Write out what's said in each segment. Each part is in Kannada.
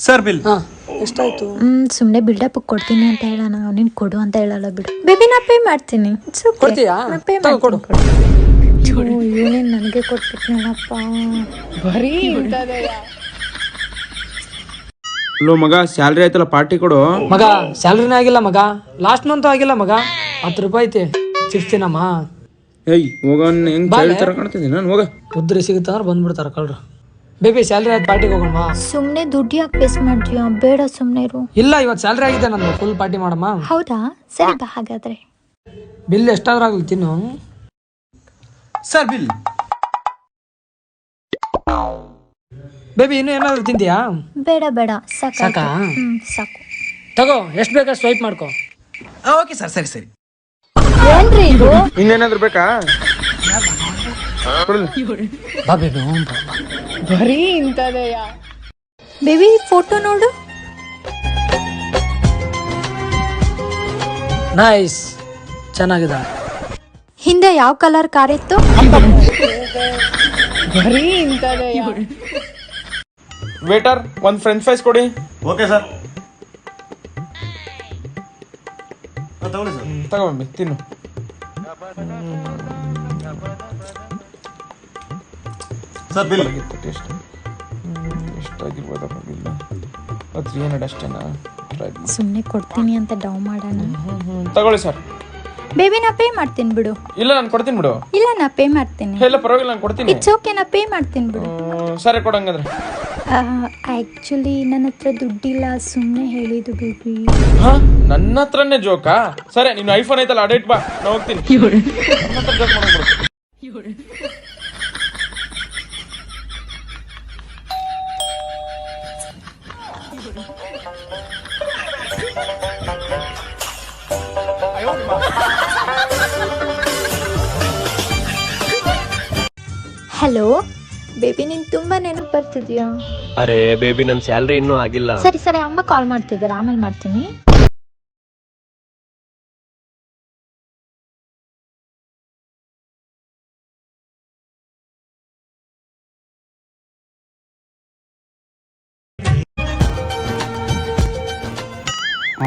Sir bill. ಎಷ್ಟಾಯ್ತು? ಸುಮ್ಮನೆ ಬಿಲ್ಡಪ್ ಕೊಡ್ತೀನಿ ಅಂತ ಹೇಳೋಣ, ನೀನು ಕೊಡು ಅಂತ ಹೇಳಲ್ಲ ಬಿಡು. ಬೇಬಿ ನಾ ಪೇ ಮಾಡ್ತೀನಿ. ಕೊಡ್ತೀಯಾ? ಪೇ ಕೊಡು. ಇವನೇನು ನನಗೆ ಕೊಟ್ಬಿಟ್ನಲ್ಲಪ್ಪ. ಬರೀ ಲೋ ಮಗ, ಸ್ಯಾಲ್ರಿ ಆಯ್ತಲ್ಲ, ಪಾರ್ಟಿ ಕೊಡು. ಮಗ ಸ್ಯಾಲ್ರಿನೇ ಆಗಿಲ್ಲ ಮಗ, ಲಾಸ್ಟ್ ಮಂತ್ ಆಗಿಲ್ಲ ಮಗ. 10 ರೂಪಾಯಿ ಐತಿ, ಚಿಪ್ಸ್ ತಿನ್ನಮ್ಮ. ಏಯ್ ಹೋಗ, ಹೆಂಗ್ ತರ ಕಾಣ್ತಿದ್ದೀನಿ ನಾನು. ಹೋಗ, ಉದ್ರಿ ಸಿಗುತ್ತಂದ್ರೆ ಬಂದ್ಬಿಡ್ತಾರ ಕಳ್ರು. ಬೇಬಿ ಸ್ಯಾಲ್ರಿ ಆಯ್ತು, ಪಾರ್ಟಿಗೆ ಹೋಗೋಣ. ಸುಮ್ಮನೆ ದುಡ್ಡು ಯಾಕೆ ವೇಸ್ಟ್ ಮಾಡ್ತೀಯ? ಬೇಡ, ಸುಮ್ಮನೆ ಇರು. ಇಲ್ಲ, ಇವತ್ತು ಸ್ಯಾಲ್ರಿ ಆಗಿದೆ ನಂದು, ಫುಲ್ ಪಾರ್ಟಿ ಮಾಡಮ್ಮ. ಹೌದಾ? ಸರಿ ಬಾ ಹಾಗಾದ್ರೆ. ಬಿಲ್ ಎಷ್ಟಾದ್ರೂ ಆಗಲಿ, ತಿನ್ನು. Sir bill. ಬೇಬಿ ಇನ್ನೂ ಏನಾದ್ರು ತಿಂತೀಯಾ? ಬೇಡ ಬೇಡ, ಸಾಕಾ? ಸಾಕು. ತಗೋ, ಎಷ್ಟು ಬೇಕಾ ಸ್ವೈಪ್ ಮಾಡ್ಕೋ. ಓಕೆ ಸರ್, ಸರಿ ಸರಿ. ಏನ್ರಿ ಇದು? ಇನ್ನೇನಾದ್ರು ಬೇಕಾ? ಬಾ ಬೇಬಿ, ಬರೀ ಇಂಥದೆಯ. ಬೇಬಿ ಫೋಟೋ ನೋಡು. ನೈಸ್, ಚೆನ್ನಾಗಿದೆ. ಹಿಂದೆ ಯಾವ ಕಲರ್ ಕಾರ್ ಇತ್ತು? ಬರೀ ಇಂಥದೆಯ. ವೇಟರ್, ಒಂದು ಫ್ರೆಂಚ್ ಫ್ರೈಸ್ ಕೊಡಿ. Okay sir. ತಗೊಳ್ಳಿ ಸರ್. ತಗೊಂಡು ತಿನ್ನು. Sir bill. ಟೇಸ್ಟ್ ಎಷ್ಟಾಗಿರ್ಬೋದಪ್ಪ ಬಿಲ್? 300 ಅಷ್ಟೇನಾ? ಸುಮ್ಮನೆ ಕೊಡ್ತೀನಿ ಅಂತ ಡೌ ಮಾಡೋಣ. ತಗೊಳ್ಳಿ ಸರ್. ಬೇಬಿ ನಾ ಪೇ ಮಾಡ್ತೀನಿ ಬಿಡು. ಇಲ್ಲ, ನಾನು ಕೊಡ್ತೀನಿ ಬಿಡು. ಇಲ್ಲ, ನಾ ಪೇ ಮಾಡ್ತೀನಿ. ಇಲ್ಲ ಪರವಾಗಿಲ್ಲ, ನಾನು ಕೊಡ್ತೀನಿ. ಇಟ್ಸ್ ಓಕೆ, ನಾ ಪೇ ಮಾಡ್ತೀನಿ ಬಿಡು. ಸರಿ, ಕೊಡಂಗಂದ್ರೆ. ಆ್ಯಕ್ಚುಲಿ ನನ್ನ ಹತ್ರ ದುಡ್ಡಿಲ್ಲ, ಸುಮ್ಮನೆ ಹೇಳಿದ್ದು ಬೇಬಿ. ಹಾ, ನನ್ನ ಹತ್ರನೇ ಜೋಕಾ? ಸರಿ, ನೀನು ಐಫೋನ್ ಐತಲ್ಲ, ಅಡೇಟ್ ಬಾ, ನಾ ಹೋಗ್ತೀನಿ. ನನ್ನ ಹತ್ರ ಜೋಕ್ ಮಾಡ್ಬಿಡು. ಹಲೋ ಬೇಬಿ, ನೀನು ತುಂಬಾ ನೆನಪು ಬರ್ತಿದ್ಯಾ? ಅರೆ ಬೇಬಿ, ನನ್ನ ಸ್ಯಾಲ್ರಿ ಇನ್ನೂ ಆಗಿಲ್ಲ. ಸರಿ ಸರಿ, ಅಮ್ಮ ಕಾಲ್ ಮಾಡ್ತಿದ್ದಾರೆ, ಆಮೇಲೆ ಮಾಡ್ತೀನಿ.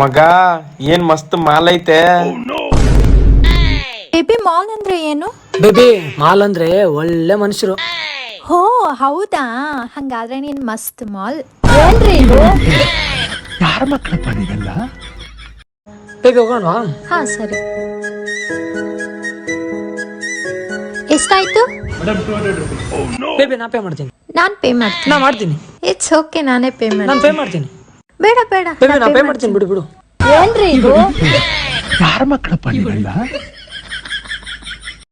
ಮಗ, ಏನ್ ಮಸ್ತ್ ಮಾಲ್ ಐತೆ. ಬೇಬಿ ಮಾಲ್ ಅಂದ್ರೆ ಏನು? ಬೇಬಿ ಮಾಲ್ ಅಂದ್ರೆ ಒಳ್ಳೆ ಮನುಷ್ಯರು. ಹೋ ಹೌದಾ? ಹಂಗಾದ್ರೆ ನೀನ್ ಮಸ್ತ್ ಮಾಲ್. ಏನ್ರಿ ಇದು? ಯಾರ ಮಕ್ಕಳಪ್ಪ ನೀವೆಲ್ಲ? ಬೇಬಿ ಹೋಗೋಣವಾ? ಹಾ ಸರಿ. ಎಷ್ಟಾಯ್ತು? ಬೇಬಿ ನಾ ಪೇ ಮಾಡ್ತೀನಿ. ನಾನ್ ಪೇ ಮಾಡ್ತೀನಿ. ನಾ ಮಾಡ್ತೀನಿ. ಇಟ್ಸ್ ಓಕೆ, ನಾನೇ ಪೇ ನಾನು ಮಾಡ್ತೀನಿ. ಪೇ ಮಾಡ್ತೀನಿ. ಬೇಡ ಬೇಡ, ಬೇಬಿ ನಾ ಪೇ ಮಾಡ್ತೀನಿ, ಬಿಡು ಬಿಡು. ಏನ್ರಿ ಇದು? ಯಾರ ಮಕ್ಕಳಪ್ಪ ನೀವೆಲ್ಲ?